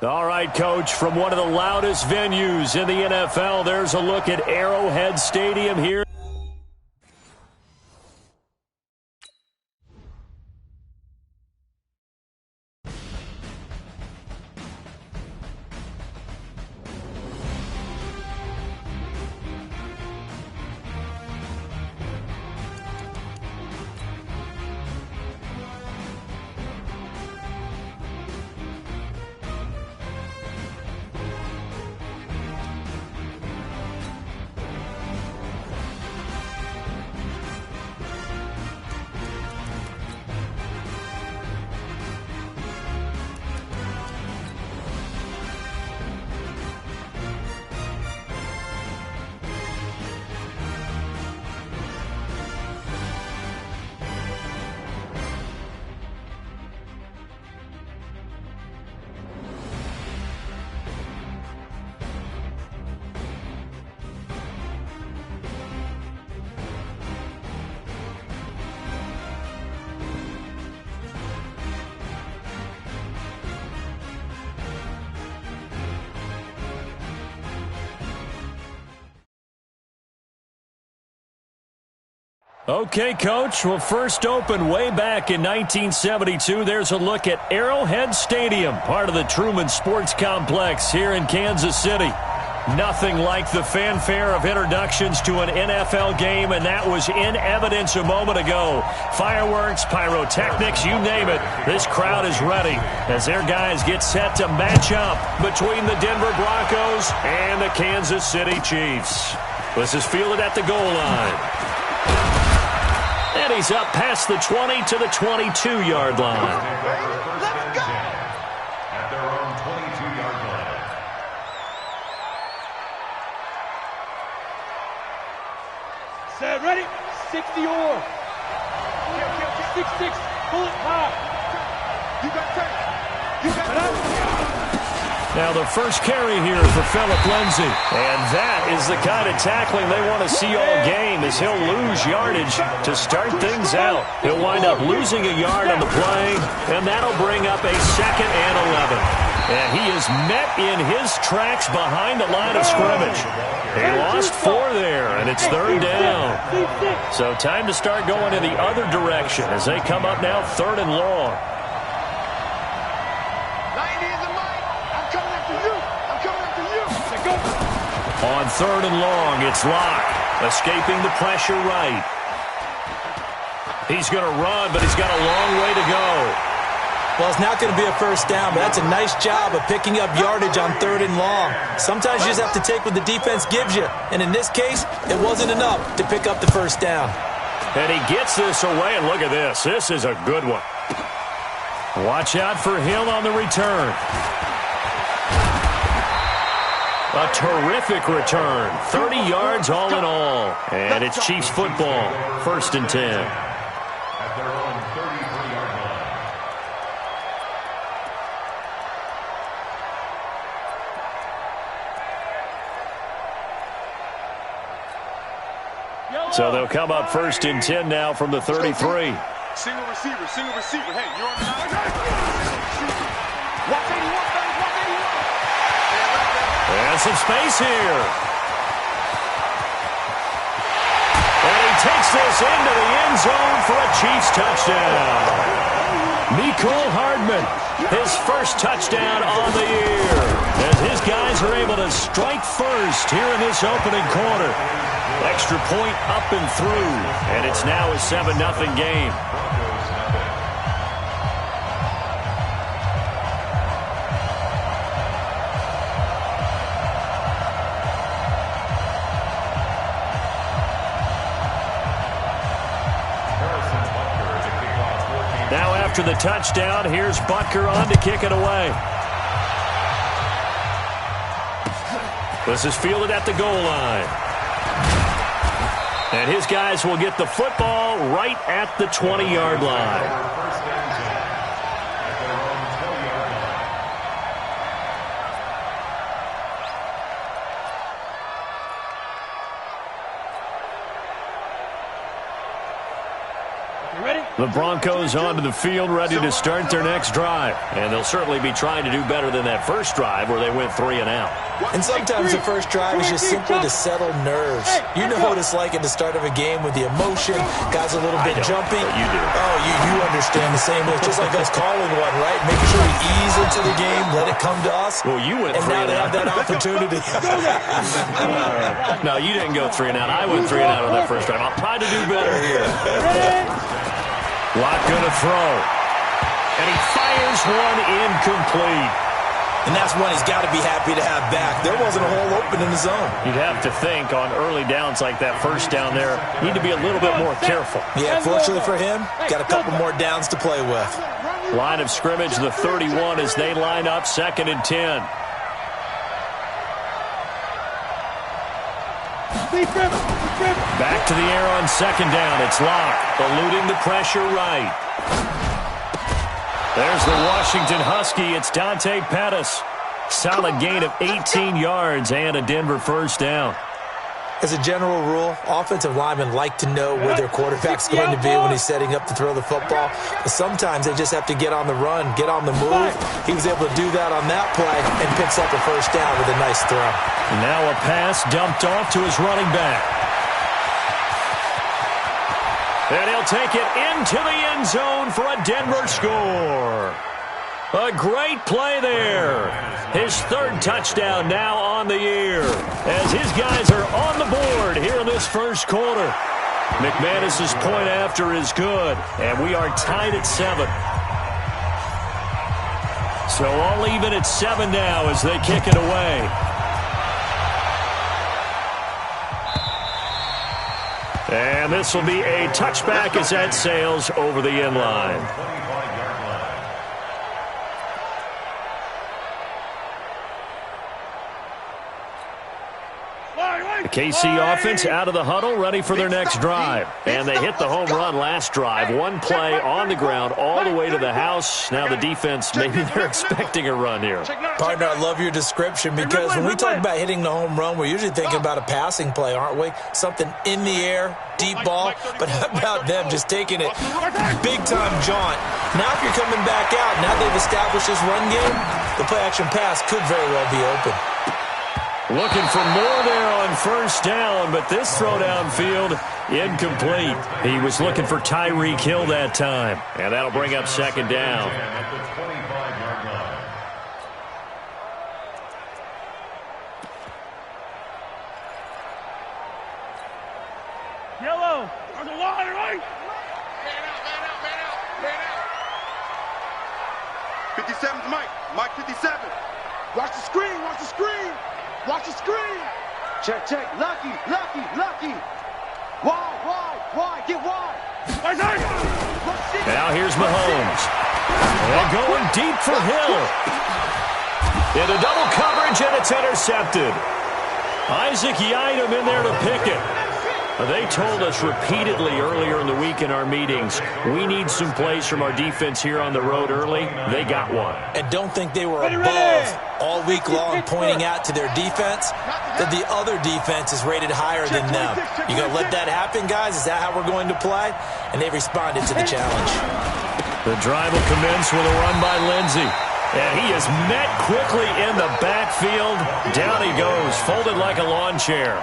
All right, Coach, from one of the loudest venues in the NFL, there's a look at Arrowhead Stadium here. Okay, Coach. Well, first opened way back in 1972. There's a look at Arrowhead Stadium, part of the Truman Sports Complex here in Kansas City. Nothing like the fanfare of introductions to an NFL game, and that was in evidence a moment ago. Fireworks, pyrotechnics, you name it. This crowd is ready as their guys get set to match up between the Denver Broncos and the Kansas City Chiefs. This is fielded at the goal line. And he's up past the 20 to the 22-yard line. Let's go! At their own 22-yard line. Set, ready? 60 or. 6-6. Pull it high. You got tape. You got tape. Now the first carry here for Phillip Lindsay. And that is the kind of tackling they want to see all game, as he'll lose yardage to start things out. He'll wind up losing a yard on the play, and that'll bring up a 2nd and 11. And he is met in his tracks behind the line of scrimmage. He lost 4 there, and it's 3rd down. So time to start going in the other direction as they come up now 3rd and long. On 3rd and long, it's Locke, escaping the pressure right. He's going to run, but he's got a long way to go. Well, it's not going to be a first down, but that's a nice job of picking up yardage on 3rd and long. Sometimes you just have to take what the defense gives you, and in this case, it wasn't enough to pick up the first down. And he gets this away, and look at this. This is a good one. Watch out for Hill on the return. A terrific return. 30 yards all in all. And it's Chiefs football. 1st and 10. At their own 33-yard line. So they'll come up 1st and 10 now from the 33. Single receiver, single receiver. Hey, you're on the line. 181. And some space here. And he takes this into the end zone for a Chiefs touchdown. Mecole Hardman, his first touchdown on the year, as his guys are able to strike first here in this opening quarter. Extra point up and through, and it's now a 7-0 game. Now after the touchdown, here's Butker on to kick it away. This is fielded at the goal line. And his guys will get the football right at the 20-yard line. The Broncos onto the field, ready to start their next drive. And they'll certainly be trying to do better than that first drive where they went 3 and out. And sometimes the first drive is just simply to settle nerves. You know what it's like at the start of a game with the emotion. Guys a little bit jumpy. You do. Oh, you understand the same way. It's just like us calling one, right? Making sure we ease into the game, let it come to us. Well, you went 3 and out. And now they have that opportunity. No, you didn't go 3 and out. I went 3 and out on that first drive. I'll try to do better here. Lock going to throw. And he fires one incomplete. And that's one he's got to be happy to have back. There wasn't a hole open in the zone. You'd have to think on early downs like that first down there, you need to be a little bit more careful. Yeah, fortunately for him, got a couple more downs to play with. Line of scrimmage, the 31 as they line up, 2nd and 10. Back to the air on 2nd down. It's Locke, eluding the pressure right. There's the Washington Husky. It's Dante Pettis. Solid gain of 18 yards and a Denver first down. As a general rule, offensive linemen like to know where their quarterback's going to be when he's setting up to throw the football. But sometimes they just have to get on the run, get on the move. He was able to do that on that play and picks up a first down with a nice throw. Now a pass dumped off to his running back. And he'll take it into the end zone for a Denver score. A great play there. His 3rd touchdown now on the year as his guys are on the board here in this first quarter. McManus's point after is good, and we are tied at 7. So all even at 7 now as they kick it away. And this will be a touchback as that sails over the end line. The KC offense out of the huddle, ready for their next drive. And they hit the home run last drive. One play on the ground all the way to the house. Now the defense, maybe they're expecting a run here. Partner, I love your description because when we talk about hitting the home run, we're usually thinking about a passing play, aren't we? Something in the air, deep ball. But how about them just taking it big-time jaunt? Now if you're coming back out, now they've established this run game, the play-action pass could very well be open. Looking for more there on first down, but this throw downfield incomplete. He was looking for Tyreek Hill that time, and that'll bring up 2nd down. At the 25-yard line. Yellow. There's a line, right? Man out. 57's Mike. Mike 57. Watch the screen. Watch the screen. Watch the screen. Check. Lucky. Wide. Get wide. Now here's Mahomes. And going deep for Hill. Into double coverage, and it's intercepted. Isaac Yiadom in there to pick it. They told us repeatedly earlier in the week in our meetings, we need some plays from our defense here on the road early. They got one. And don't think they were above all week long pointing out to their defense that the other defense is rated higher than them. You going to let that happen, guys? Is that how we're going to play? And they responded to the challenge. The drive will commence with a run by Lindsey. And he is met quickly in the backfield. Down he goes, folded like a lawn chair.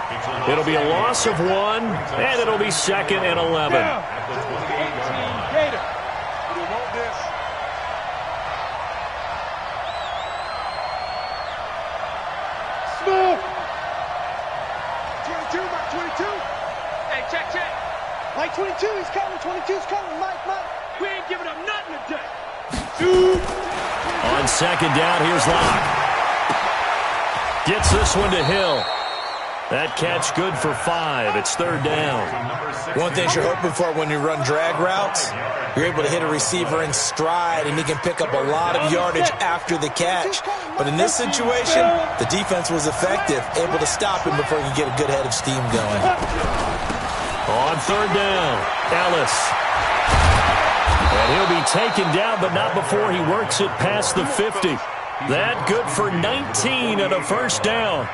It'll be a loss of 1, and it'll be 2nd and 11. Smooth. 22, Mike 22. Hey, check. Mike 22, he's coming. 22's coming. Mike. We ain't giving up nothing today. On 2nd down, here's Locke. Gets this one to Hill. That catch good for 5. It's 3rd down. One thing you're hoping for when you run drag routes, you're able to hit a receiver in stride, and he can pick up a lot of yardage after the catch. But in this situation, the defense was effective, able to stop him before he could get a good head of steam going. On third down, Ellis. And he'll be taken down, but not before he works it past the 50. That good for 19 and a first down.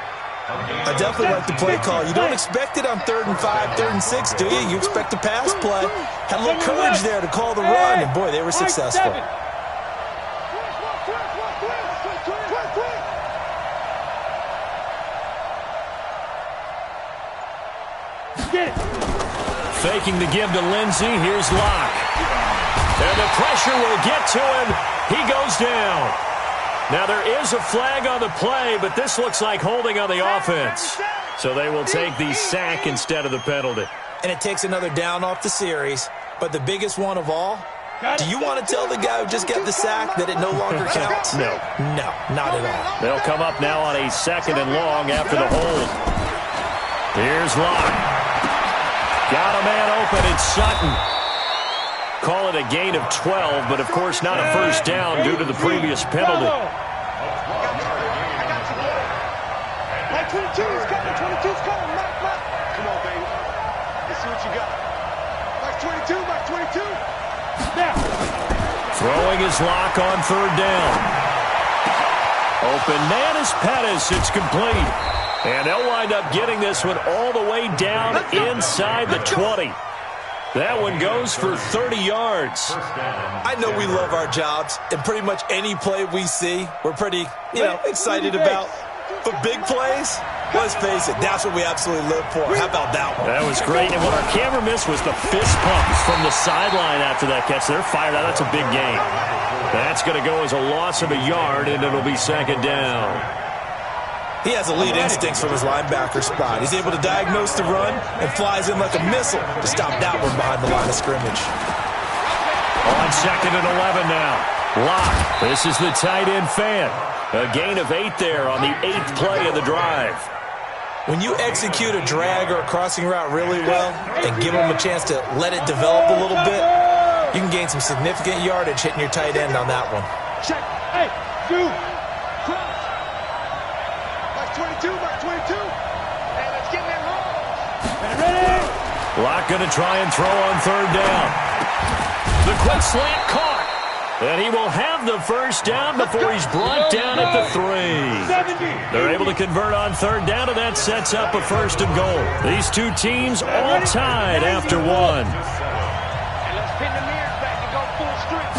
I definitely like the play call. You don't expect it on 3rd and 5, 3rd and 6, do you? You expect a pass play. Had a little courage there to call the run, and boy, they were successful. Faking the give to Lindsey. Here's Locke. And the pressure will get to him. He goes down. Now, there is a flag on the play, but this looks like holding on the offense. So they will take the sack instead of the penalty. And it takes another down off the series. But the biggest one of all, do you want to tell the guy who just got the sack that it no longer counts? No. No, not at all. They'll come up now on a 2nd and long after the hold. Here's Locke. Got a man open, it's Sutton. Call it a gain of 12, but of course not a first down due to the previous penalty. My 22's coming, 22's coming, Mike. Come on, baby. Let's see what you got. Mike 22, Mike 22. Now. Throwing his Lock on third down. Open man is Pettis, it's complete. And they'll wind up getting this one all the way down inside the 20. That one goes for 30 yards. I know we love our jobs, and pretty much any play we see, we're pretty, excited about. But big plays, let's face it, that's what we absolutely live for. How about that one? That was great. And what our camera missed was the fist pumps from the sideline after that catch. They're fired out. That's a big gain. That's going to go as a loss of a yard, and it'll be 2nd down. He has elite instincts from his linebacker spot. He's able to diagnose the run and flies in like a missile to stop that one behind the line of scrimmage. On 2nd and 11 now. Locke. This is the tight end fan. A gain of 8 there on the 8th play of the drive. When you execute a drag or a crossing route really well and give him a chance to let it develop a little bit, you can gain some significant yardage hitting your tight end on that one. Check. Hey, dude. 22, Mike 22. Hey, let's get that roll. Ready? Locke going to try and throw on third down. The quick slant caught. And he will have the first down before he's brought down at the 3. They're able to convert on third down, and that sets up a 1st and goal. These two teams all tied after 1. And let's pin the mirrors back and go full strength.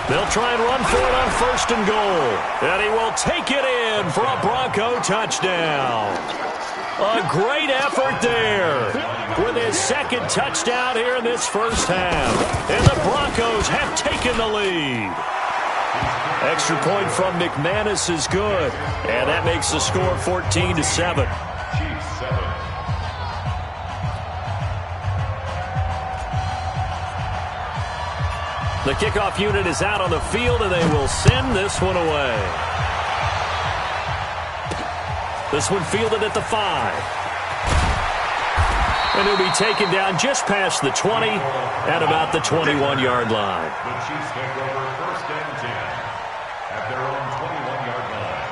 They'll try and run for it on 1st and goal. And he will take it in for a Bronco touchdown. A great effort there with his 2nd touchdown here in this first half. And the Broncos have taken the lead. Extra point from McManus is good. And that makes the score 14-7. The kickoff unit is out on the field, and they will send this one away. This one fielded at the 5. And he'll be taken down just past the 20 at about the 21-yard line. The Chiefs take over 1st and 10 at their own 21-yard line.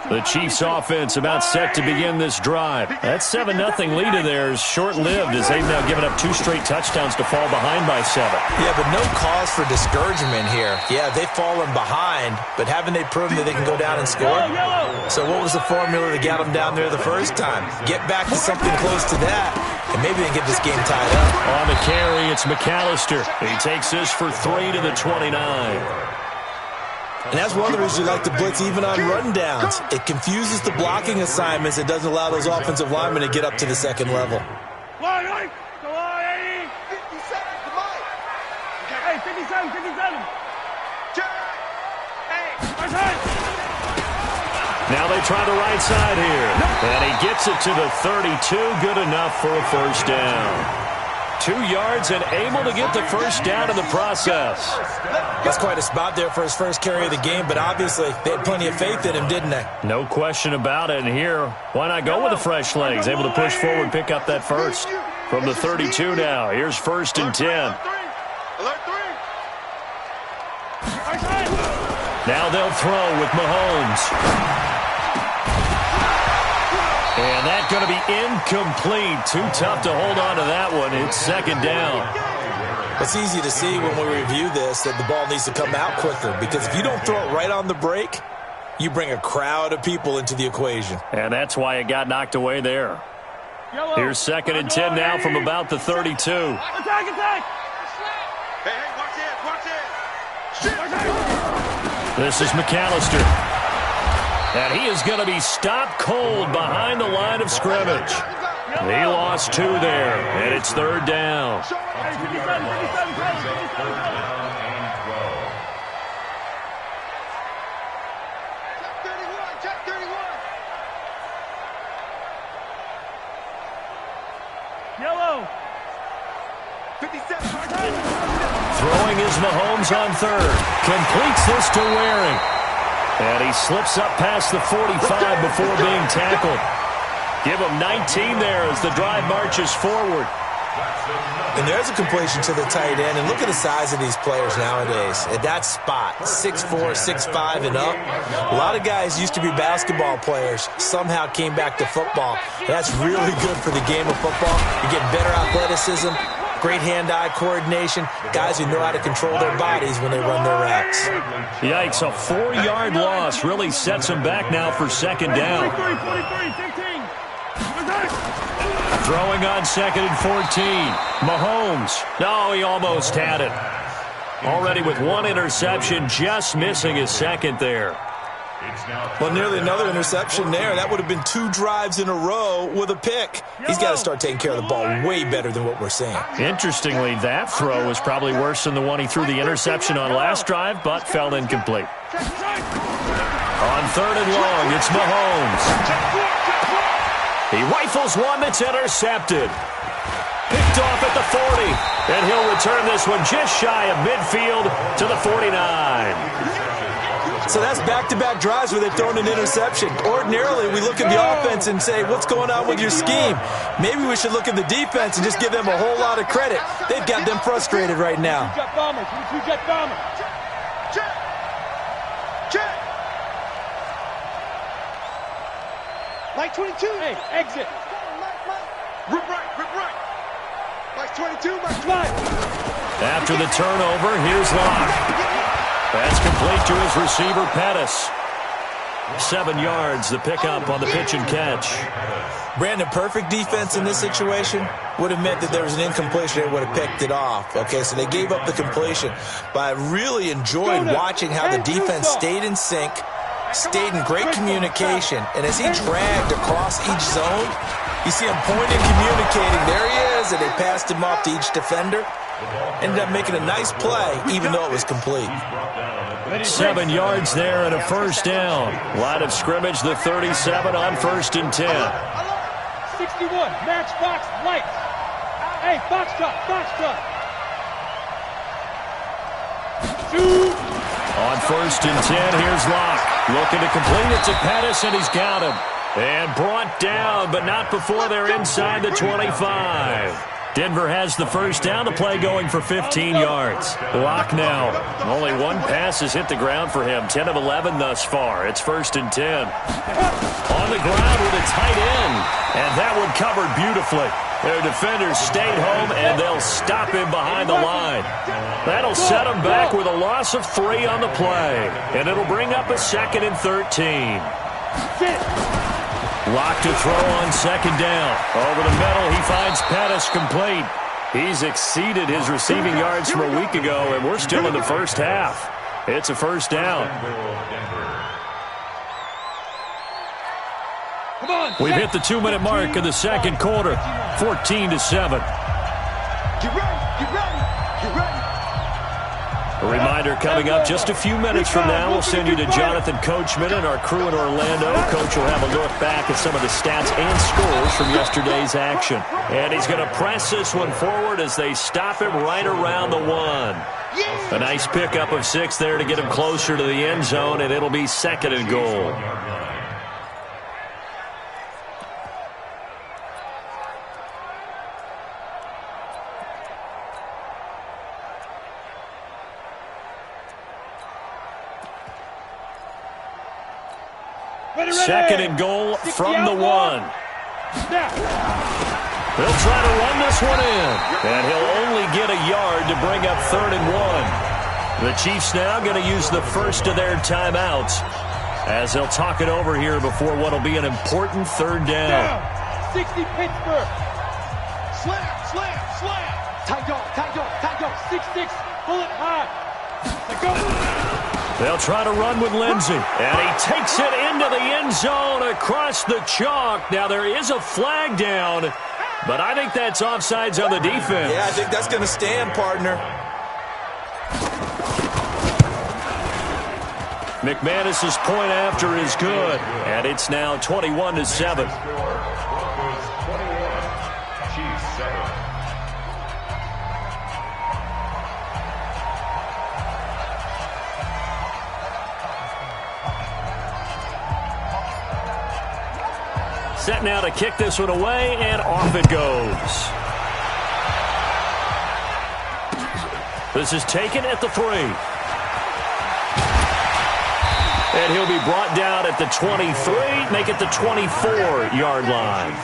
The Chiefs offense about set to begin this drive. That 7-0 lead of theirs short-lived as they've now given up 2 straight touchdowns to fall behind by 7. Yeah, but no cause for discouragement here. Yeah, they've fallen behind, but haven't they proven that they can go down and score? So what was the formula that got them down there the first time? Get back to something close to that, and maybe they can get this game tied up. On the carry, it's McAllister. He takes this for 3 to the 29. And that's one of the reasons we like to blitz even on rundowns. It confuses the blocking assignments. It doesn't allow those offensive linemen to get up to the 2nd level. 57 to Mike. Hey, 57. Now they try the right side here. And he gets it to the 32. Good enough for a first down. 2 yards and able to get the first down in the process. That's quite a spot there for his first carry of the game, but obviously they had plenty of faith in him, didn't they? No question about it. And here, why not go with the fresh legs? Able to push forward, pick up that first. From the 32 now, here's 1st and 10. Now they'll throw with Mahomes. And that's going to be incomplete. Too tough to hold on to that one. It's second down. It's easy to see when we review this that the ball needs to come out quicker, because if you don't throw it right on the break, you bring a crowd of people into the equation. And that's why it got knocked away there. Here's second and 10 now from about the 32. Attack, attack! Hey, watch it, watch it! This is McAllister. And he is going to be stopped cold behind the line of scrimmage. He lost 2 there, and it's third down. Yellow. 57. Throwing is Mahomes on third. Completes this to Waring. And he slips up past the 45 before being tackled. Give him 19 there as the drive marches forward. And there's a completion to the tight end. And look at the size of these players nowadays. At that spot, 6'4", 6'5", and up. A lot of guys used to be basketball players, somehow came back to football. That's really good for the game of football. You're getting better athleticism, great hand-eye coordination, guys who know how to control their bodies when they run their routes. Yikes, a 4-yard loss really sets him back now for second down. Throwing on second and 14. Mahomes. No, he almost had it. Already with 1 interception, just missing his second there. Well, nearly another interception there. That would have been 2 drives in a row with a pick. He's got to start taking care of the ball way better than what we're seeing. Interestingly, that throw was probably worse than the one he threw the interception on last drive, but fell incomplete. On third and long, it's Mahomes. He rifles one that's intercepted. Picked off at the 40. And he'll return this one just shy of midfield to the 49. So that's back-to-back drives where they've thrown an interception. Ordinarily, we look at the offense and say, what's going on with your scheme? Maybe we should look at the defense and just give them a whole lot of credit. They've got them frustrated right now. Mike 22. Hey, exit. Rip right. Mike 22, Mike 5. After the turnover, here's Locke. That's complete to his receiver, Pettis. 7 yards, the pickup on the pitch and catch. Brandon, perfect defense in this situation would have meant that there was an incompletion. They would have picked it off. Okay, so they gave up the completion. But I really enjoyed watching how the defense stayed in sync, stayed in great communication, and as he dragged across each zone, you see him pointing, communicating. There he is, and they passed him off to each defender. Ended up making a nice play, even though it was complete. 7 yards there and a first down. Line of scrimmage, the 37 on 1st and 10. 61, matchbox, lights. Hey, foxtrot. Shoot. On 1st and 10, here's Locke. Looking to complete it to Pettis, and he's got him. And brought down, but not before they're inside the 25. Denver has the first down, the play going for 15 yards. Locke now. Only 1 pass has hit the ground for him. 10 of 11 thus far. It's 1st and 10. On the ground with a tight end. And that one covered beautifully. Their defenders stayed home, and they'll stop him behind the line. That'll set him back with a loss of 3 on the play. And it'll bring up a 2nd and 13. Locke to throw on 2nd down. Over the middle, he finds Pettis complete. He's exceeded his receiving yards from a week ago, and we're still in the first half. It's a first down. We've hit the 2-minute mark of the second quarter. 14-7. Get ready. A reminder coming up just a few minutes from now. We'll send you to Jonathan Coachman and our crew in Orlando. Coach will have a look back at some of the stats and scores from yesterday's action. And he's going to press this one forward as they stop him right around the 1. A nice pickup of 6 there to get him closer to the end zone, and it'll be 2nd and goal. Second and goal from the 1. They'll try to run this one in, and he'll only get a yard to bring up 3rd and 1. The Chiefs now going to use the first of their timeouts as they'll talk it over here before what will be an important 3rd down. 60 Pittsburgh. Slam, slam, slam. Tight dog, tight dog, tight dog. 6-6, bullet high. Go. They'll try to run with Lindsey, and he takes it into the end zone across the chalk. Now, there is a flag down, but I think that's offsides on the defense. Yeah, I think that's going to stand, partner. McManus's point after is good, and it's now 21-7. Set now to kick this one away, and off it goes. This is taken at the 3. And he'll be brought down at the 23, make it the 24-yard line.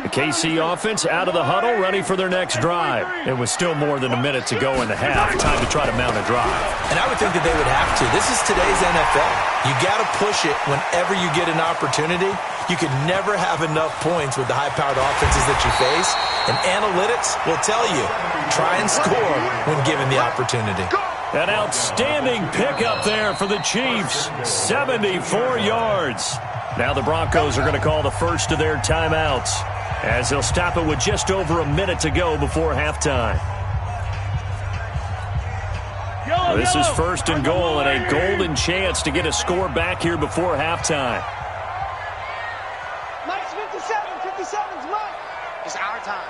The KC offense out of the huddle, ready for their next drive. It was still more than a minute to go in the half. Time to try to mount a drive. And I would think that they would have to. This is today's NFL. You got to push it whenever you get an opportunity. You can never have enough points with the high-powered offenses that you face. And analytics will tell you, try and score when given the opportunity. An outstanding pickup there for the Chiefs. 74 yards. Now the Broncos are going to call the first of their timeouts as they'll stop it with just over a minute to go before halftime. This is 1st and goal and a golden chance to get a score back here before halftime. Mike's 57's Mike. It's our time.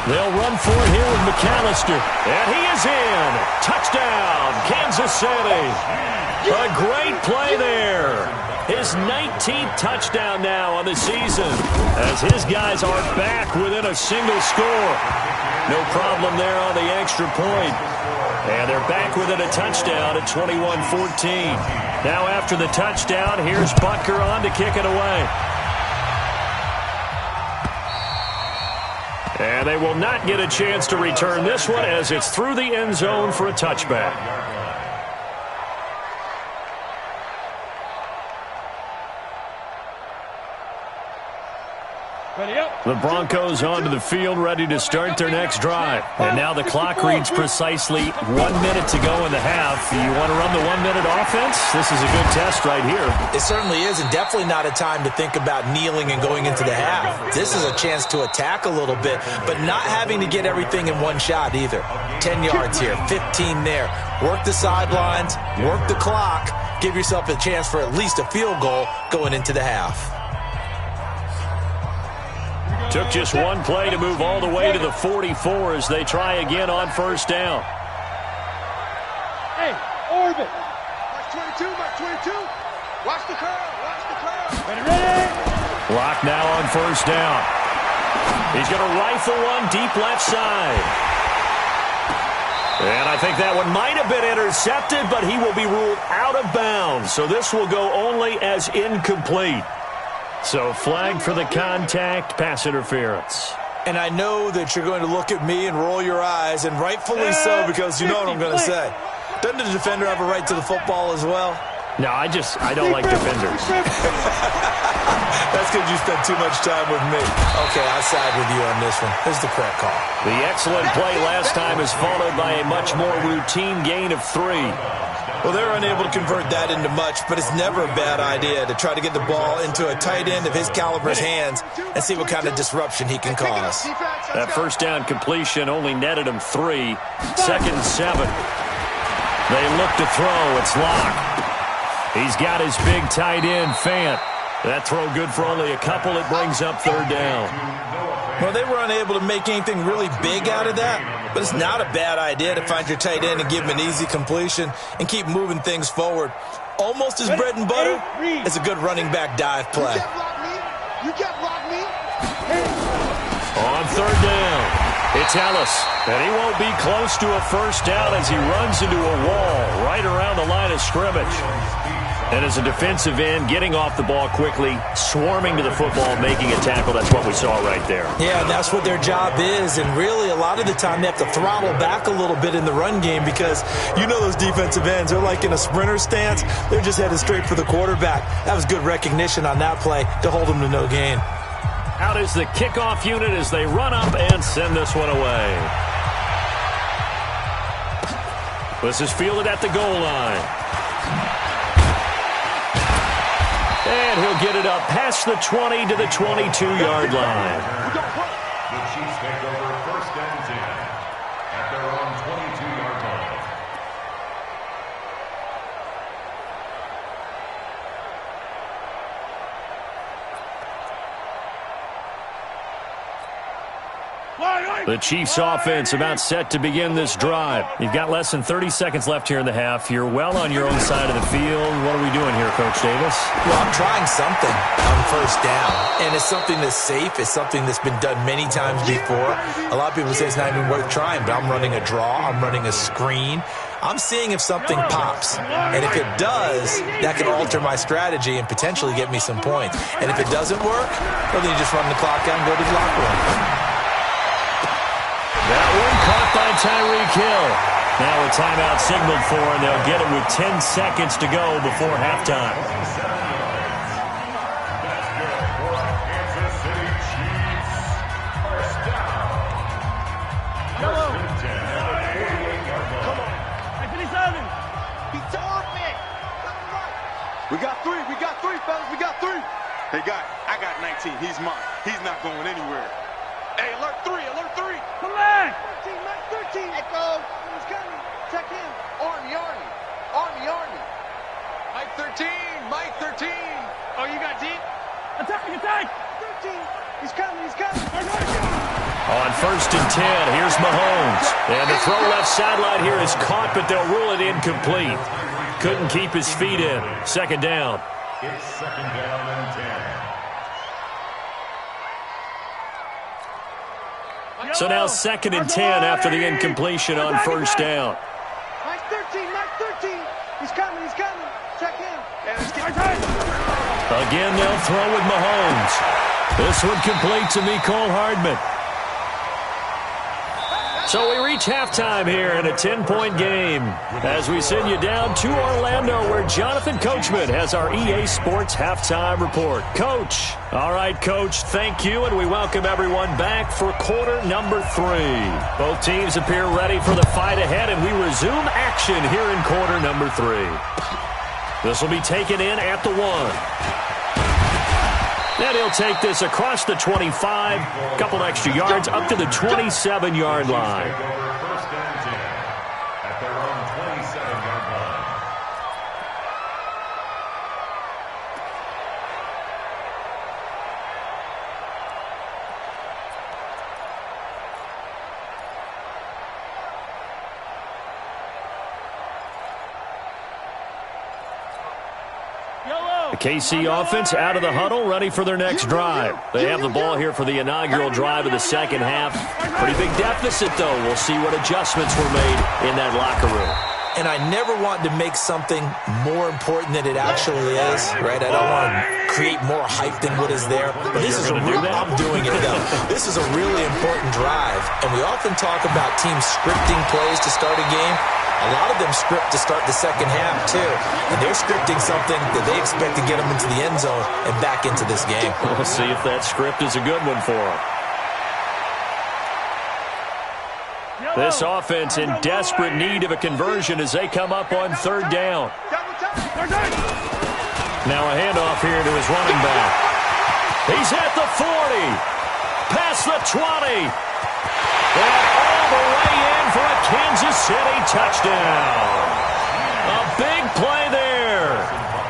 They'll run for it here with McAllister. And he is in. Touchdown, Kansas City. A great play there. His 19th touchdown now on the season as his guys are back within a single score. No problem there on the extra point. And they're back within a touchdown at 21-14. Now after the touchdown, here's Butker on to kick it away. And they will not get a chance to return this one as it's through the end zone for a touchback. The Broncos onto the field, ready to start their next drive. And now the clock reads precisely 1 minute to go in the half. You want to run the 1 minute offense? This is a good test right here. It certainly is, and definitely not a time to think about kneeling and going into the half. This is a chance to attack a little bit, but not having to get everything in one shot either. 10 yards here, 15 there. Work the sidelines, work the clock, give yourself a chance for at least a field goal going into the half. Took just one play to move all the way to the 44 as they try again on 1st down. Hey, orbit. Mark 22, Mark 22. Watch the curve, watch the curve. Ready. Lock now on 1st down. He's going to rifle one deep left side. And I think that one might have been intercepted, but he will be ruled out of bounds. So this will go only as incomplete. So flag for the contact, pass interference. And I know that you're going to look at me and roll your eyes, and rightfully so, because you know what I'm going to say. Doesn't the defender have a right to the football as well? No, I don't like defenders. That's because you spent too much time with me. Okay, I side with you on this one. This is the correct call. The excellent play last time is followed by a much more routine gain of 3. Well, they're unable to convert that into much, but it's never a bad idea to try to get the ball into a tight end of his caliber's hands and see what kind of disruption he can cause. That 1st down completion only netted him 3. 2nd and 7. They look to throw. It's Locke. He's got his big tight end, Fant. That throw good for only a couple. It brings up 3rd down. Well, they were unable to make anything really big out of that, but it's not a bad idea to find your tight end and give him an easy completion and keep moving things forward. Almost as bread and butter as a good running back dive play. You can't block me. You can't block me. On third down, it's Ellis, and he won't be close to a first down as he runs into a wall right around the line of scrimmage. And as a defensive end, getting off the ball quickly, swarming to the football, making a tackle, that's what we saw right there. Yeah, and that's what their job is. And really, a lot of the time, they have to throttle back a little bit in the run game because you know those defensive ends, they're like in a sprinter stance. They're just headed straight for the quarterback. That was good recognition on that play to hold them to no gain. Out is the kickoff unit as they run up and send this one away. This is fielded at the goal line. And he'll get it up past the 20 to the 22-yard line. The Chiefs take over first and 10 at their own 22-yard line. The Chiefs offense about set to begin this drive. You've got less than 30 seconds left here in the half. You're well on your own side of the field. What are we doing here, Coach Davis? Well, I'm trying something on first down, and it's something that's safe. It's something that's been done many times before. A lot of people say it's not even worth trying, but I'm running a draw. I'm running a screen. I'm seeing if something pops, and if it does, that can alter my strategy and potentially get me some points. And if it doesn't work, well, then you just run the clock out and go to the locker room. That one caught by Tyreek Hill. Now a timeout signaled for, and they'll get it with 10 seconds to go before halftime. That's good for our Kansas City Chiefs. First down. First and 10 at the 48-yard line. Come on. He told me. We got three, fellas. We got three. Hey, guys, I got 19. He's mine. He's not going anywhere. Hey, alert three. Come on. 13. Echo. He's coming. Check him. Army. Mike 13. Oh, you got deep? Attack. 13. He's coming. On first and 10, here's Mahomes. And the throw left sideline here is caught, but they'll rule it incomplete. Couldn't keep his feet in. Second down. It's second down and 10. So now second and 10 after the incompletion on first down. Mike 13. He's coming. Check him. Again, they'll throw with Mahomes. This one complete to Mecole Hardman. So we reach halftime here in a 10-point game as we send you down to Orlando where Jonathan Coachman has our EA Sports halftime report. Coach. All right, Coach, thank you, and we welcome everyone back for quarter number 3. Both teams appear ready for the fight ahead, and we resume action here in quarter number 3. This will be taken in at the 1. And he'll take this across the 25, a couple extra yards, up to the 27-yard line. First and 10 at their own 27-yard line. The KC offense out of the huddle, ready for their next drive. They have the ball here for the inaugural drive of the second half. Pretty big deficit, though. We'll see what adjustments were made in that locker room. And I never want to make something more important than it actually is, right? I don't want to create more hype than what is there. But this is I'm doing it, though. This is a really important drive. And we often talk about teams scripting plays to start a game. A lot of them script to start the second half, too. And they're scripting something that they expect to get them into the end zone and back into this game. We'll see if that script is a good one for them. This offense in desperate need of a conversion as they come up on third down. Now a handoff here to his running back. He's at the 40. Past the 20. And all the way in for a Kansas City touchdown. A big play there.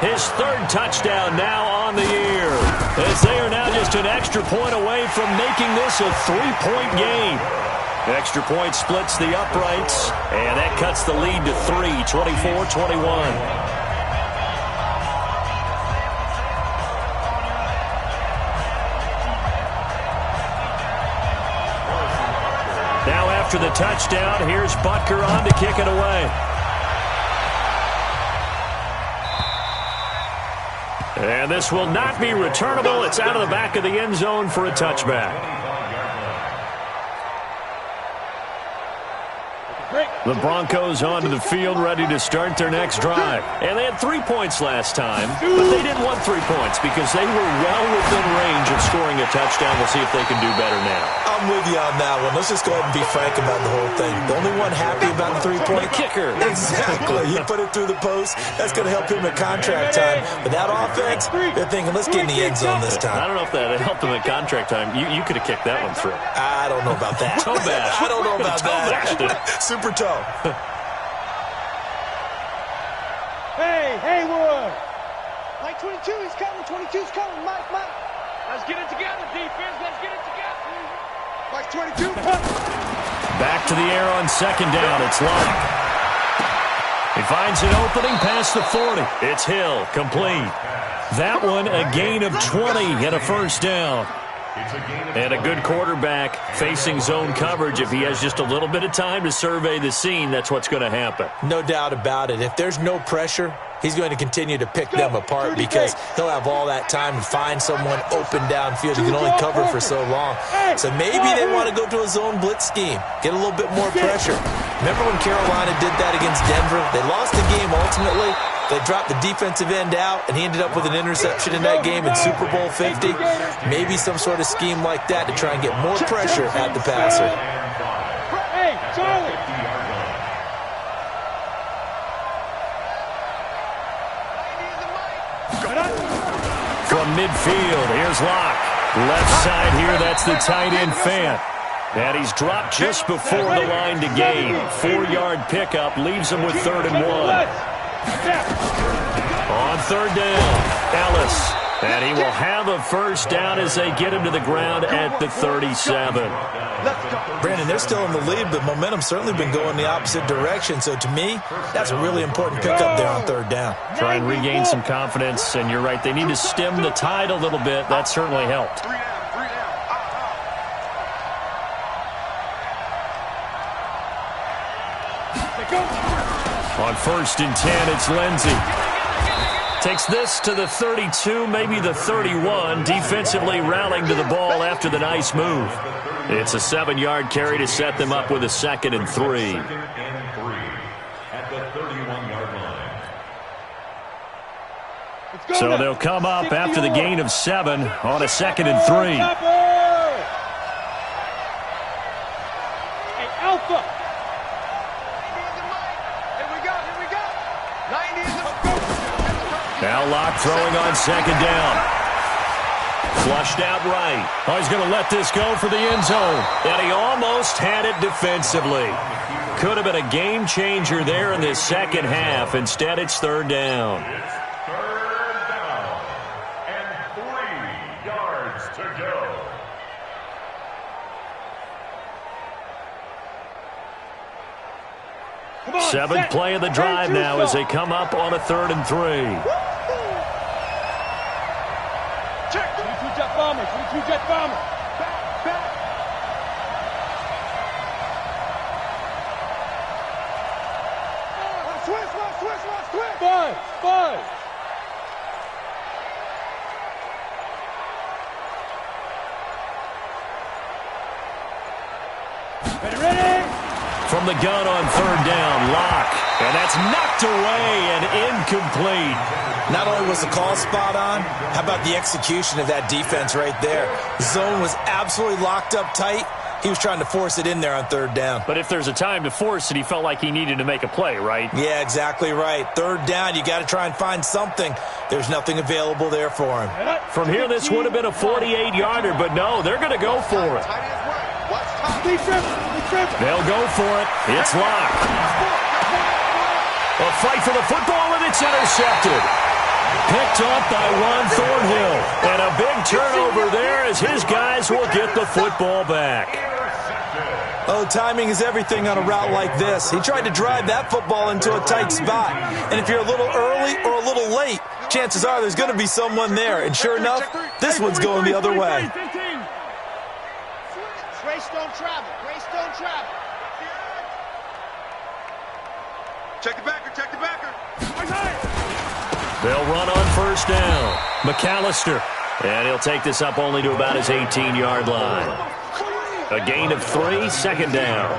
His third touchdown now on the year. As they are now just an extra point away from making this a 3-point game. Extra point splits the uprights, and that cuts the lead to 3, 24-21. Now after the touchdown, here's Butker on to kick it away. And this will not be returnable. It's out of the back of the end zone for a touchback. The Broncos onto the field, ready to start their next drive. And they had 3 points last time, but they didn't want 3 points because they were well within range of scoring a touchdown. We'll see if they can do better now. I'm with you on that one. Let's just go ahead and be frank about the whole thing. The only one happy about the 3-point kicker. Exactly. He put it through the post. That's going to help him at contract time. But that offense, they're thinking, let's get in the end zone this time. I don't know if that helped him at contract time. You could have kicked that one through. I don't know about that. Toe bash. I don't know about that. Super toe. Hey, Wood. Mike 22, he's coming. 22's coming. Mike. Let's get it together, defense. Let's get it together. Mike 22. Back to the air on second down. It's Locke. He finds an opening past the 40. It's Hill, complete. That one, a gain of 20 and a first down. And a good quarterback facing zone coverage. If he has just a little bit of time to survey the scene, that's what's going to happen. No doubt about it. If there's no pressure, he's going to continue to pick them apart because he'll have all that time to find someone open downfield. He can only cover for so long. So maybe they want to go to a zone blitz scheme, get a little bit more pressure. Remember when Carolina did that against Denver? They lost the game ultimately. They dropped the defensive end out, and he ended up with an interception in that game in Super Bowl 50. Maybe some sort of scheme like that to try and get more pressure at the passer. Hey, Charlie! From midfield, here's Locke. Left side here, that's the tight end Fant. And he's dropped just before the line to gain. 4-yard pickup leaves him with 3rd and 1. On third down, Ellis. And he will have a first down as they get him to the ground at the 37. Brandon, they're still in the lead, but momentum's certainly been going the opposite direction. So to me, that's a really important pickup there on third down. Try and regain some confidence, and you're right. They need to stem the tide a little bit. That certainly helped. On 1st and 10, it's Lindsey. Takes this to the 32, maybe the 31. Defensively rallying to the ball after the nice move. It's a 7-yard carry to set them up with a 2nd and 3. At the 31-yard line. So they'll come up after the gain of 7 on a 2nd and 3. Hey, Alpha. Now Locke throwing on 2nd down. Flushed out right. Oh, he's going to let this go for the end zone. And he almost had it defensively. Could have been a game changer there in this second half. Instead, it's 3rd down. It's 3rd down and 3 yards to go. Come on, 7th play of the drive now as they come up on a 3rd and 3. Jet bombers, 22 jet bombers. Back. Switch. Five. Ready? From the gun on 3rd down, Locke. And that's knocked away and incomplete. Not only was the call spot on, how about the execution of that defense right there? The zone was absolutely locked up tight. He was trying to force it in there on 3rd down. But if there's a time to force it, he felt like he needed to make a play, right? Yeah, exactly right. 3rd down, you got to try and find something. There's nothing available there for him. From here, this would have been a 48-yarder, but no, they're going to go for it. They'll go for it. It's Locke. A fight for the football, and it's intercepted. Picked up by Ron Thornhill. And a big turnover there as his guys will get the football back. Oh, timing is everything on a route like this. He tried to drive that football into a tight spot. And if you're a little early or a little late, chances are there's going to be someone there. And sure enough, this one's going the other way. Trey Stone don't travel. Grace, don't travel. Check the backer, check the backer. They'll run on first down. McAllister. And he'll take this up only to about his 18-yard line. A gain of 3, second down.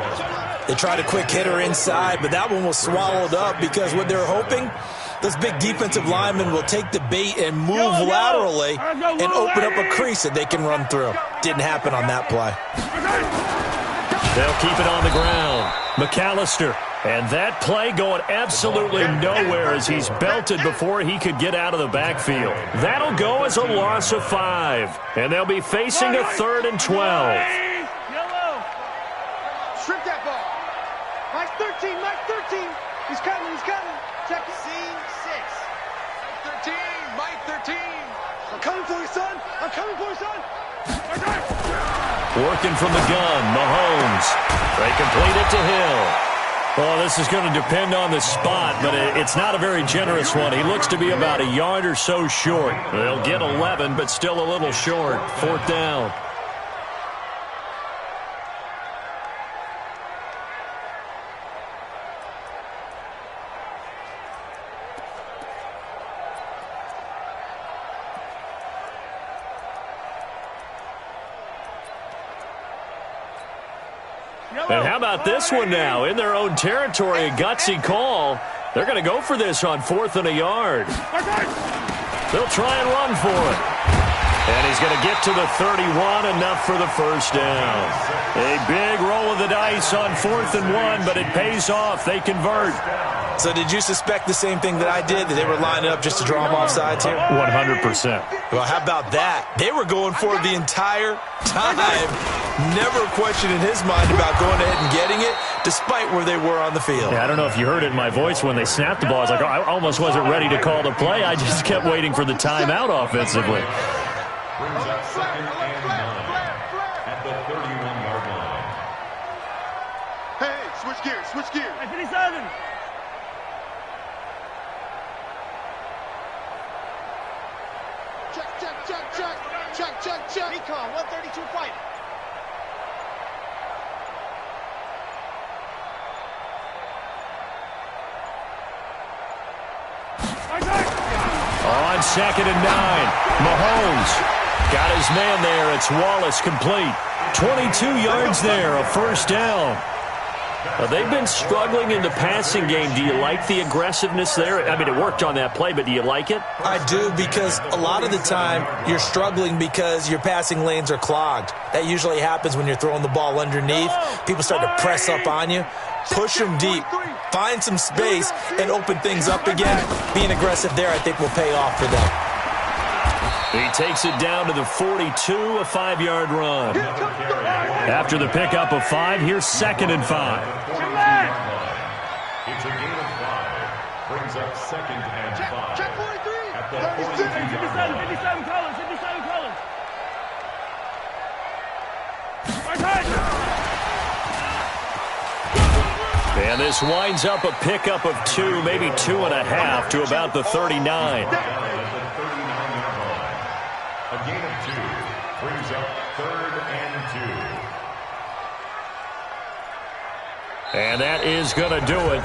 They tried a quick hitter inside, but that one was swallowed up because what they're hoping, those big defensive linemen will take the bait and move laterally and open up a crease that they can run through. Didn't happen on that play. They'll keep it on the ground. McAllister. And that play going absolutely nowhere as he's belted before he could get out of the backfield. That'll go as a loss of 5. And they'll be facing a 3rd and 12. Yellow. Shrink that ball. Mike 13, Mike 13. He's coming, he's coming. Check it. C6. Mike 13. I'm coming for you, son. I'm coming for you, son. Working from the gun, Mahomes. They complete it to Hill. Well, this is going to depend on the spot, but it's not a very generous one. He looks to be about a yard or so short. They'll get 11, but still a little short. 4th down. And how about this one now? In their own territory, a gutsy call. They're going to go for this on 4th and a yard. They'll try and run for it. And he's going to get to the 31, enough for the first down. A big roll of the dice on 4th and 1, but it pays off. They convert. So did you suspect the same thing that I did, that they were lining up just to draw them off sides here? 100%. Well, how about that? They were going for it the entire time. Never a question in his mind about going ahead and getting it, despite where they were on the field. Yeah, I don't know if you heard it in my voice when they snapped the ball. I was like, oh, I almost wasn't ready to call the play. I just kept waiting for the timeout offensively. Brings up 2nd and 9 at the 31-yard line. Hey, switch gears, switch gears. 57. Check. Recon, 132 fighter. On 2nd and 9, Mahomes got his man there. It's Wallace complete. 22 yards there, a first down. They've been struggling in the passing game. Do you like the aggressiveness there? I mean, it worked on that play, but do you like it? I do, because a lot of the time you're struggling because your passing lanes are clogged. That usually happens when you're throwing the ball underneath. People start to press up on you. Push them deep. Find some space and open things up again. Being aggressive there, I think, will pay off for them. He takes it down to the 42, a 5-yard run. After the pickup of 5, here's 2nd and 5. It's a gain of 5. Brings up 2nd and 5. Check 43. At the 42-yard line. 57 colors, 57 colors. And this winds up a pickup of 2, maybe 2.5 to about the 39. A gain of 2 brings up 3rd and 2. And that is going to do it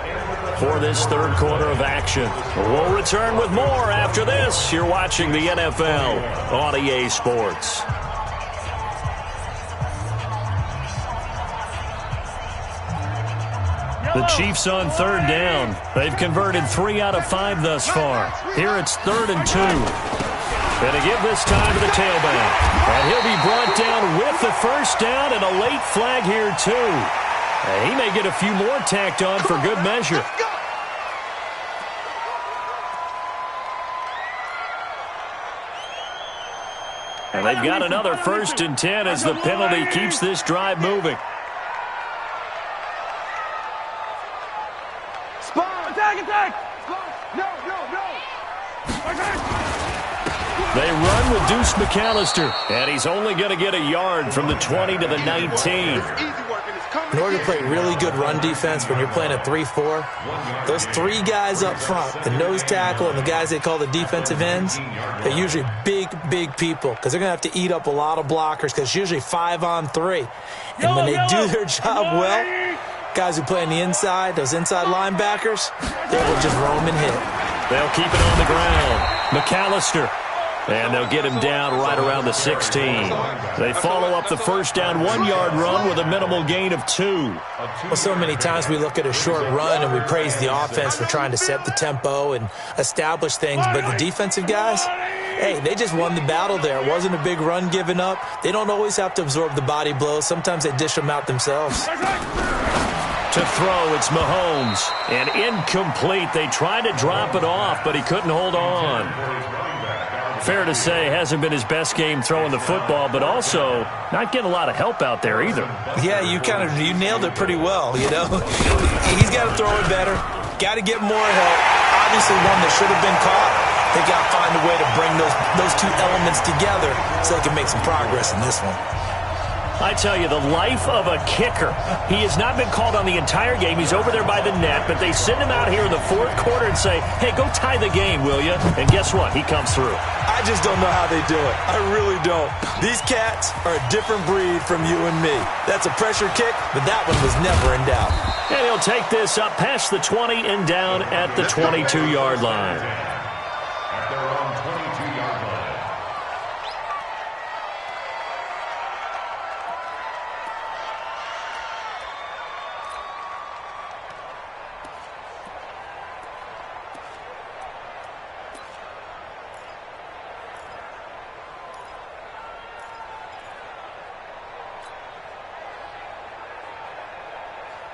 for this 3rd quarter of action. We'll return with more after this. You're watching the NFL on EA Sports. The Chiefs on 3rd down. They've converted 3 out of 5 thus far. Here it's 3rd and 2. Going to give this time to the tailback. And he'll be brought down with the first down and a late flag here, too. And he may get a few more tacked on for good measure. And they've got another 1st and 10 as the penalty keeps this drive moving. Attack! No! They run with Deuce McAllister, and he's only going to get a yard from the 20 to the 19. In order to play really good run defense when you're playing a 3-4, those three guys up front, the nose tackle and the guys they call the defensive ends, they're usually big people because they're going to have to eat up a lot of blockers because it's usually 5-on-3. And when they do their job well, guys who play on the inside, those inside linebackers, they will just roam and hit. They'll keep it on the ground. McAllister. And they'll get him down right around the 16. They follow up the first down 1-yard run with a minimal gain of 2. Well, so many times we look at a short run and we praise the offense for trying to set the tempo and establish things, but the defensive guys, hey, they just won the battle there. It wasn't a big run given up. They don't always have to absorb the body blows. Sometimes they dish them out themselves. To throw, it's Mahomes. And incomplete. They tried to drop it off, but he couldn't hold on. Fair to say, hasn't been his best game throwing the football, but also not getting a lot of help out there either. Yeah, you nailed it pretty well, you know. He's got to throw it better. Got to get more help. Obviously one that should have been caught. They got to find a way to bring those two elements together so they can make some progress in this one. I tell you, the life of a kicker. He has not been called on the entire game. He's over there by the net, but they send him out here in the fourth quarter and say, hey, go tie the game, will you? And guess what? He comes through. I just don't know how they do it. I really don't. These cats are a different breed from you and me. That's a pressure kick, but that one was never in doubt. And he'll take this up past the 20 and down at the 22-yard line.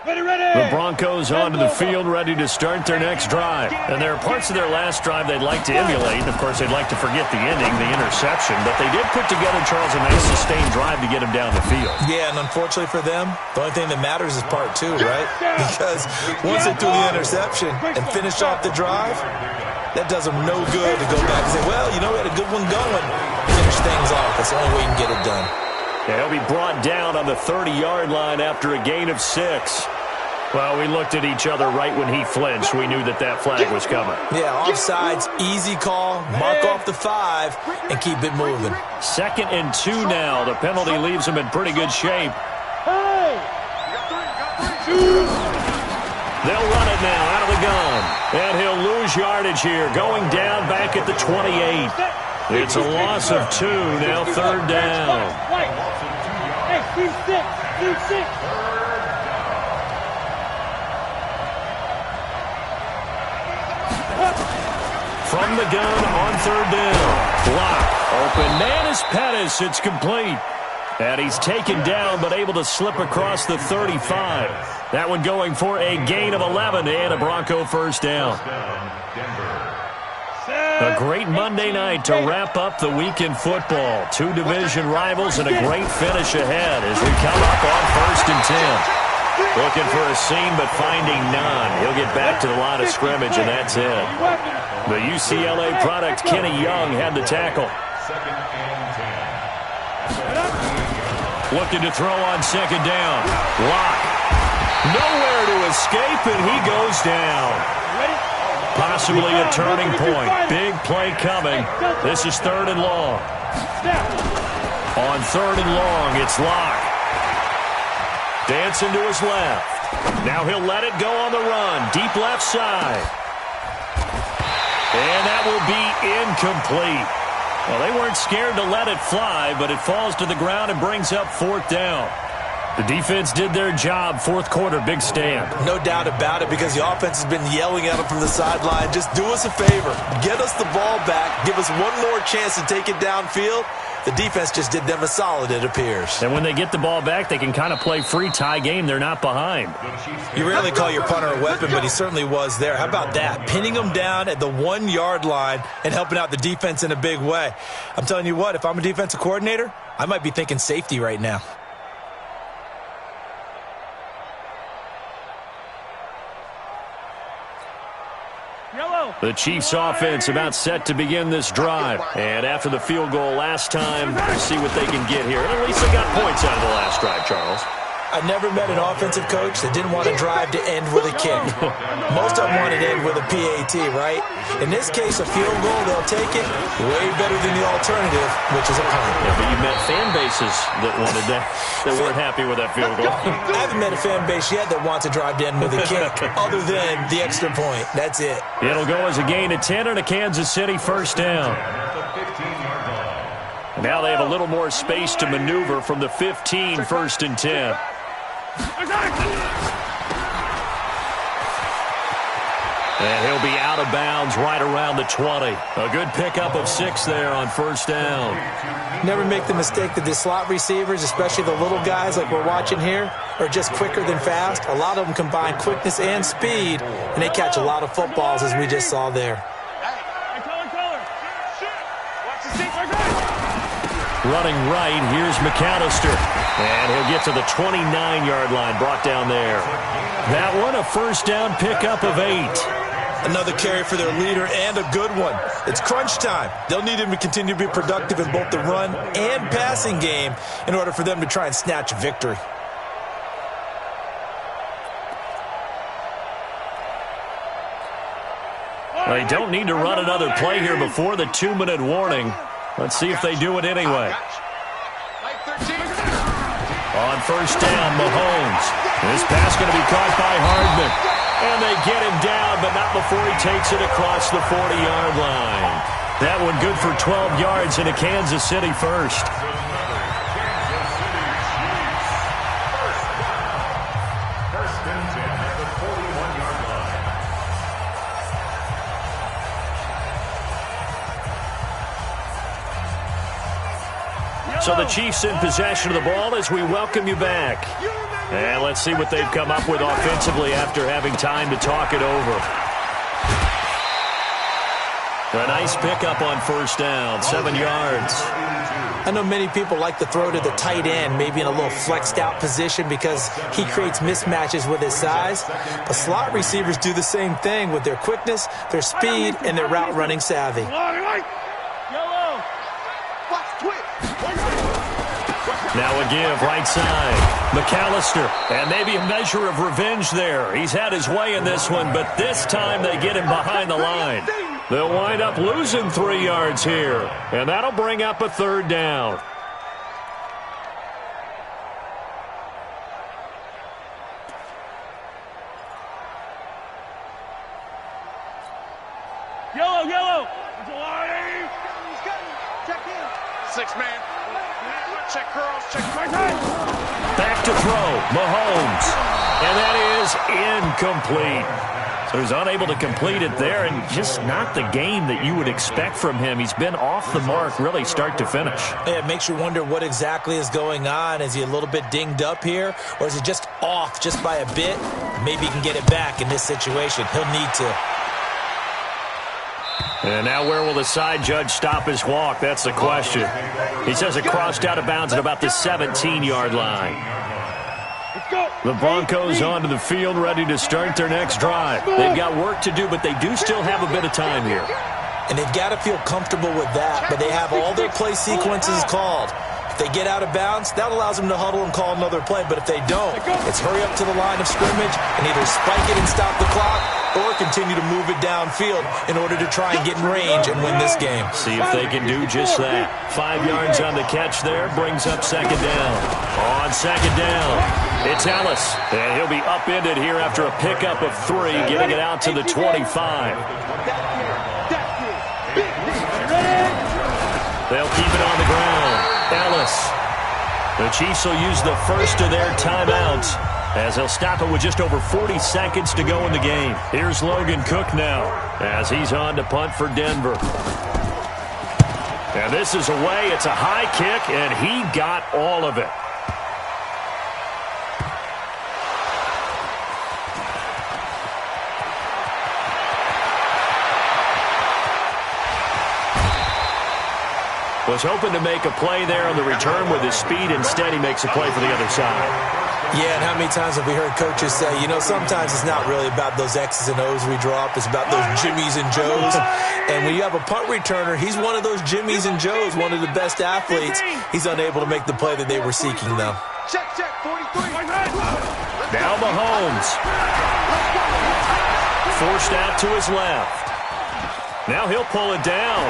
The Broncos onto the field, ready to start their next drive. And there are parts of their last drive they'd like to emulate. Of course, they'd like to forget the ending, the interception. But they did put together, Charles, a nice sustained drive to get him down the field. Yeah, and unfortunately for them, the only thing that matters is part 2, right? Because once they threw the interception and finished off the drive, that does them no good to go back and say, well, you know, we had a good one going. Finish things off. That's the only way you can get it done. Yeah, he'll be brought down on the 30-yard line after a gain of 6. Well, we looked at each other right when he flinched. We knew that flag was coming. Yeah, offsides, easy call, mark off the 5, and keep it moving. 2nd and 2 now. The penalty leaves him in pretty good shape. They'll run it now out of the gun. And he'll lose yardage here, going down back at the 28. It's a loss of 2, now 3rd down. Hey, 6. From the gun on 3rd down. Block. Open man is Pettis. It's complete. And he's taken down but able to slip across the 35. That one going for a gain of 11 and a Bronco first down. A great Monday night to wrap up the week in football. 2 division rivals and a great finish ahead as we come up on 1st and 10. Looking for a seam, but finding none. He'll get back to the line of scrimmage, and that's it. The UCLA product, Kenny Young, had the tackle. Looking to throw on 2nd down. Lock. Nowhere to escape, and he goes down. Possibly a turning point. Big play coming. This is 3rd and long. On 3rd and long, it's Lock. Dancing to his left. Now he'll let it go on the run. Deep left side. And that will be incomplete. Well, they weren't scared to let it fly, but it falls to the ground and brings up 4th down. The defense did their job. 4th quarter, big stand. No doubt about it, because the offense has been yelling at them from the sideline. Just do us a favor. Get us the ball back. Give us one more chance to take it downfield. The defense just did them a solid, it appears. And when they get the ball back, they can kind of play free tie game. They're not behind. You rarely call your punter a weapon, but he certainly was there. How about that? Pinning them down at the 1-yard line and helping out the defense in a big way. I'm telling you what, if I'm a defensive coordinator, I might be thinking safety right now. The Chiefs offense about set to begin this drive. And after the field goal last time, we'll see what they can get here. And at least they got points out of the last drive, Charles. I never met an offensive coach that didn't want to drive to end with a kick. Most of them wanted to end with a PAT, right? In this case, a field goal, they'll take it way better than the alternative, which is a punt. Yeah, but you met fan bases that wanted that weren't happy with that field goal. I haven't met a fan base yet that wants to drive to end with a kick, other than the extra point. That's it. It'll go as a gain of 10 and a Kansas City first down. And now they have a little more space to maneuver from the 15, first and 10. And he'll be out of bounds right around the 20. A good pickup of 6 there on first down. Never make the mistake that the slot receivers, especially the little guys like we're watching here, are just quicker than fast. A lot of them combine quickness and speed, and they catch a lot of footballs, as we just saw there. Running right, here's McAllister. And he'll get to the 29-yard line, brought down there. That one, a first down pickup of 8. Another carry for their leader, and a good one. It's crunch time. They'll need him to continue to be productive in both the run and passing game in order for them to try and snatch a victory. They don't need to run another play here before the 2-minute warning. Let's see if they do it anyway. On first down, Mahomes. This pass going to be caught by Hardman. And they get him down, but not before he takes it across the 40-yard line. That one good for 12 yards in a Kansas City first. So the Chiefs in possession of the ball as we welcome you back. And let's see what they've come up with offensively after having time to talk it over. A nice pickup on first down, 7 yards. I know many people like to throw to the tight end, maybe in a little flexed out position because he creates mismatches with his size. But slot receivers do the same thing with their quickness, their speed, and their route running savvy. Now a give, right side. McAllister, and maybe a measure of revenge there. He's had his way in this one, but this time they get him behind the line. They'll wind up losing 3 yards here, and that'll bring up a third down. Yellow. Check in. 6-man. Check curls, check right hand. Back to throw, Mahomes. And that is incomplete. So he's unable to complete it there, and just not the game that you would expect from him. He's been off the mark really start to finish. Yeah, it makes you wonder what exactly is going on. Is he a little bit dinged up here, or is he just off just by a bit? Maybe he can get it back in this situation. He'll need to. And now where will the side judge stop his walk? That's the question. He says it crossed out of bounds at about the 17-yard line. The Broncos onto the field, ready to start their next drive. They've got work to do, but they do still have a bit of time here. And they've got to feel comfortable with that, but they have all their play sequences called. If they get out of bounds, that allows them to huddle and call another play. But if they don't, it's hurry up to the line of scrimmage and either spike it and stop the clock or continue to move it downfield in order to try and get in range and win this game. See if they can do just that. 5 yards on the catch there, brings up second down. On second down, it's Ellis. And he'll be upended here after a pickup of 3, getting it out to the 25. They'll keep it on the ground. Ellis. The Chiefs will use the first of their timeouts as they'll stop it with just over 40 seconds to go in the game. Here's Logan Cook now as he's on to punt for Denver. And this is away. It's a high kick, and he got all of it. Was hoping to make a play there on the return with his speed. Instead, he makes a play for the other side. Yeah, and how many times have we heard coaches say, you know, sometimes it's not really about those X's and O's we draw up. It's about those Jimmies and Joes. And when you have a punt returner, he's one of those Jimmies and Joes, one of the best athletes. He's unable to make the play that they were seeking, though. Check, 43. Now Mahomes. Forced out to his left. Now he'll pull it down.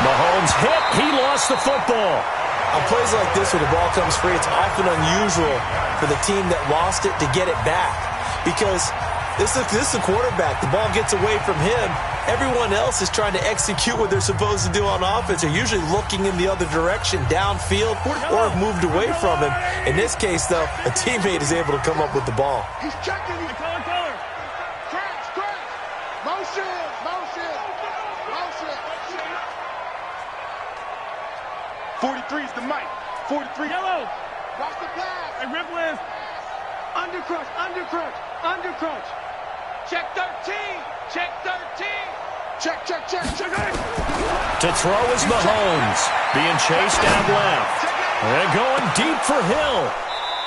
Mahomes hit. He lost the football. On plays like this where the ball comes free, it's often unusual for the team that lost it to get it back. Because this is a quarterback. The ball gets away from him. Everyone else is trying to execute what they're supposed to do on offense. They're usually looking in the other direction, downfield, or have moved away from him. In this case, though, a teammate is able to come up with the ball. He's checking. Color. Catch. Motion. 43 is the mic. 43. Yellow. Watch the pass. Hey, rip lift. Undercrunch. Check 13. Check. To throw is Mahomes. Being chased out left. They're going deep for Hill.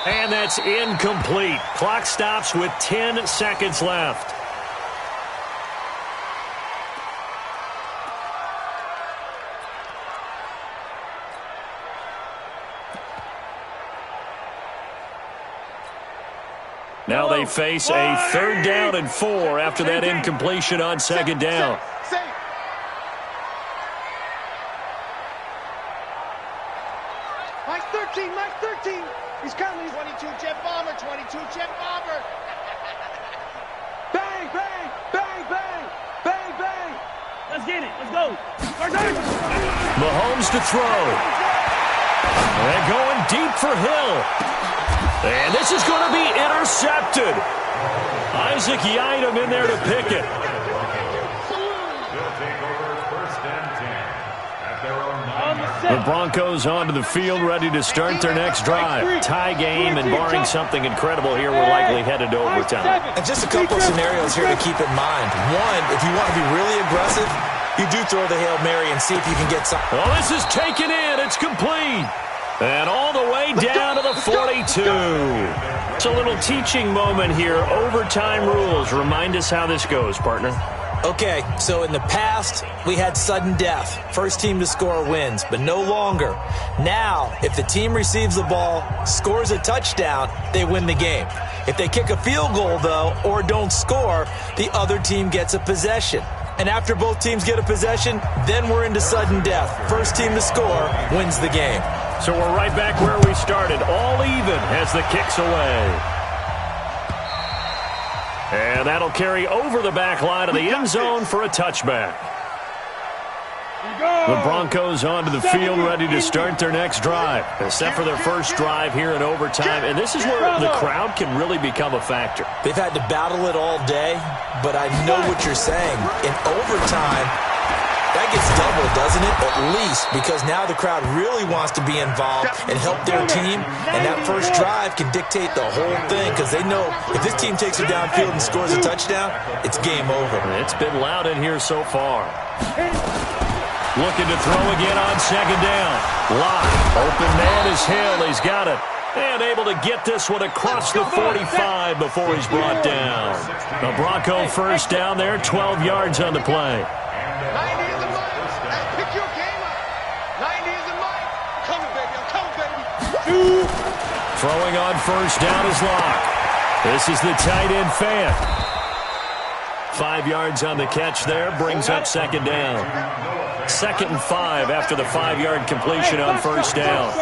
And that's incomplete. Clock stops with 10 seconds left. Now they face a 3rd down and 4 after that incompletion on 2nd down. Mike 13. He's coming. 22 jet bomber. Bang. Let's get it. Let's go. Mahomes to throw. They're going deep for Hill. And this is going to be intercepted. Isaac Yiadom in there to pick it. The Broncos onto the field, ready to start their next drive. Tie game, and barring something incredible here, we're likely headed to overtime. And just a couple of scenarios here to keep in mind. One, if you want to be really aggressive, you do throw the Hail Mary and see if you can get something. Well, this is taken in. It's complete. And all the way down to the 42. It's a little teaching moment here. Overtime rules. Remind us how this goes, partner. Okay, so in the past, we had sudden death. First team to score wins, but no longer. Now, if the team receives the ball, scores a touchdown, they win the game. If they kick a field goal, though, or don't score, the other team gets a possession. And after both teams get a possession, then we're into sudden death. First team to score wins the game. So we're right back where we started, all even as the kick's away. And that'll carry over the back line of the end zone for a touchback. The Broncos onto the field, ready to start their next drive. Set for their first drive here in overtime, and this is where the crowd can really become a factor. They've had to battle it all day, but I know what you're saying. In overtime, that gets doubled, doesn't it? At least, because now the crowd really wants to be involved and help their team, and that first drive can dictate the whole thing, because they know if this team takes it downfield and scores a touchdown, it's game over. It's been loud in here so far. Looking to throw again on 2nd down. Lock. Open man is Hill. He's got it. And able to get this one across the 45 before he's brought down. The Bronco first down there, 12 yards on the play. 90 is the mic. Hey, pick your game up. 90 is the mic. Coming, baby. Throwing on first down is Lock. This is the tight end fan. 5 yards on the catch there, brings up 2nd down. 2nd and 5 after the 5-yard completion on first down. Let's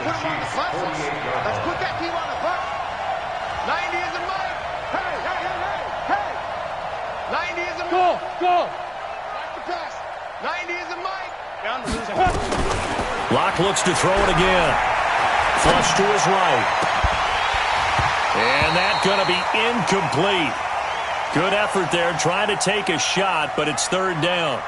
put him on the bus. Let's put that team on the bus. 90 is the mic. Hey. 90 is the mic. Go. Watch the pass. 90 is the mic. Lock looks to throw it again. Flush to his right. And that's going to be incomplete. Good effort there, trying to take a shot, but it's 3rd down.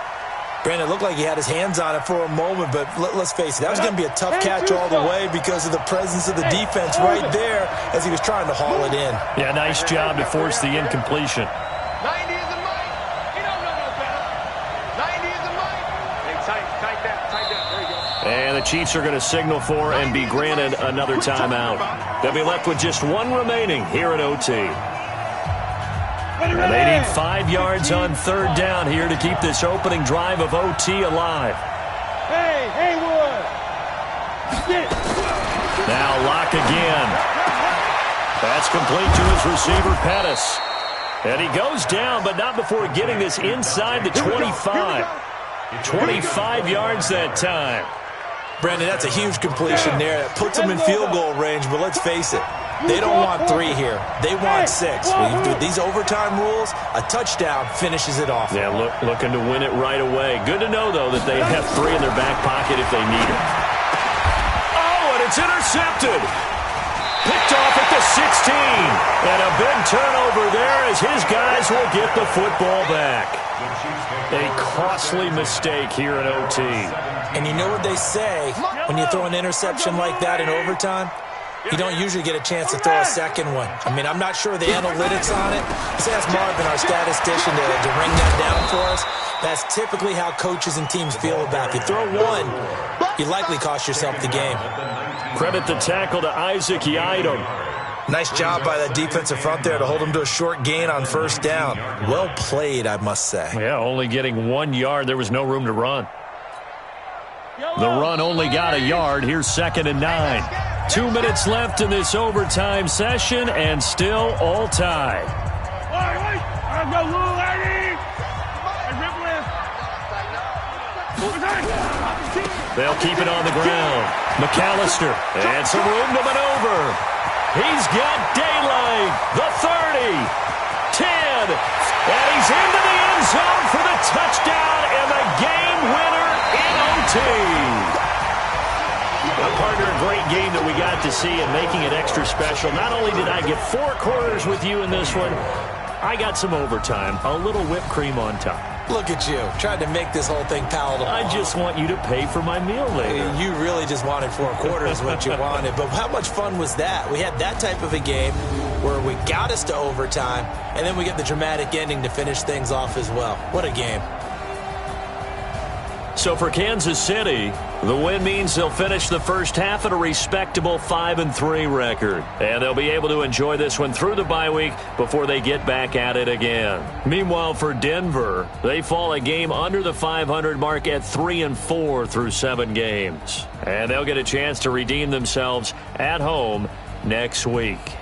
Brandon, it looked like he had his hands on it for a moment, but let's face it, that was going to be a tough catch all the way because of the presence of the defense right there as he was trying to haul it in. Yeah, nice job to force the incompletion. 90 is the mic. He don't know no better. 90 is the mic. Hey, tight that. There you go. And And the Chiefs are going to signal for and be granted another timeout. They'll be left with just one remaining here at OT. And they need 5 yards on third down here to keep this opening drive of OT alive. Hey, Haywood! Now Locke again. That's complete to his receiver, Pettis. And he goes down, but not before getting this inside the 25. 25 yards that time. Brandon, that's a huge completion there. That puts them in field goal range, but let's face it, they don't want 3 here. They want 6. With these overtime rules, a touchdown finishes it off. Yeah, looking to win it right away. Good to know, though, that they have 3 in their back pocket if they need it. Oh, and it's intercepted. Picked off at the 16. And a big turnover there as his guys will get the football back. A costly mistake here at OT. And you know what they say when you throw an interception like that in overtime? You don't usually get a chance to throw a second one. I mean, I'm not sure the analytics on it. Let's ask Marvin, our statistician, to ring that down for us. That's typically how coaches and teams feel about it. If you throw one, you likely cost yourself the game. Credit the tackle to Isaac Yiadom. Nice job by that defensive front there to hold him to a short gain on first down. Well played, I must say. Yeah, only getting 1 yard. There was no room to run. The run only got a yard. Here's 2nd and 9. 2 minutes left in this overtime session, and still all tied. They'll keep it on the ground. McAllister, and some room to maneuver. He's got daylight. The 30, 10, and he's into the end zone for the touchdown and the game winner in OT. Partner, a great game that we got to see and making it extra special. Not only did I get 4 quarters with you in this one, I got some overtime, a little whipped cream on top. Look at you, trying to make this whole thing palatable. I just want you to pay for my meal later. You really just wanted 4 quarters what you wanted. But how much fun was that? We had that type of a game where we got us to overtime, and then we get the dramatic ending to finish things off as well. What a game. So for Kansas City, the win means they'll finish the first half at a respectable 5-3 record. And they'll be able to enjoy this one through the bye week before they get back at it again. Meanwhile, for Denver, they fall a game under the 500 mark at 3-4 through 7 games. And they'll get a chance to redeem themselves at home next week.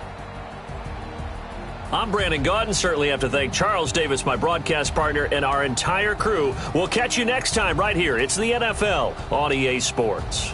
I'm Brandon Gaudin. Certainly have to thank Charles Davis, my broadcast partner, and our entire crew. We'll catch you next time right here. It's the NFL on EA Sports.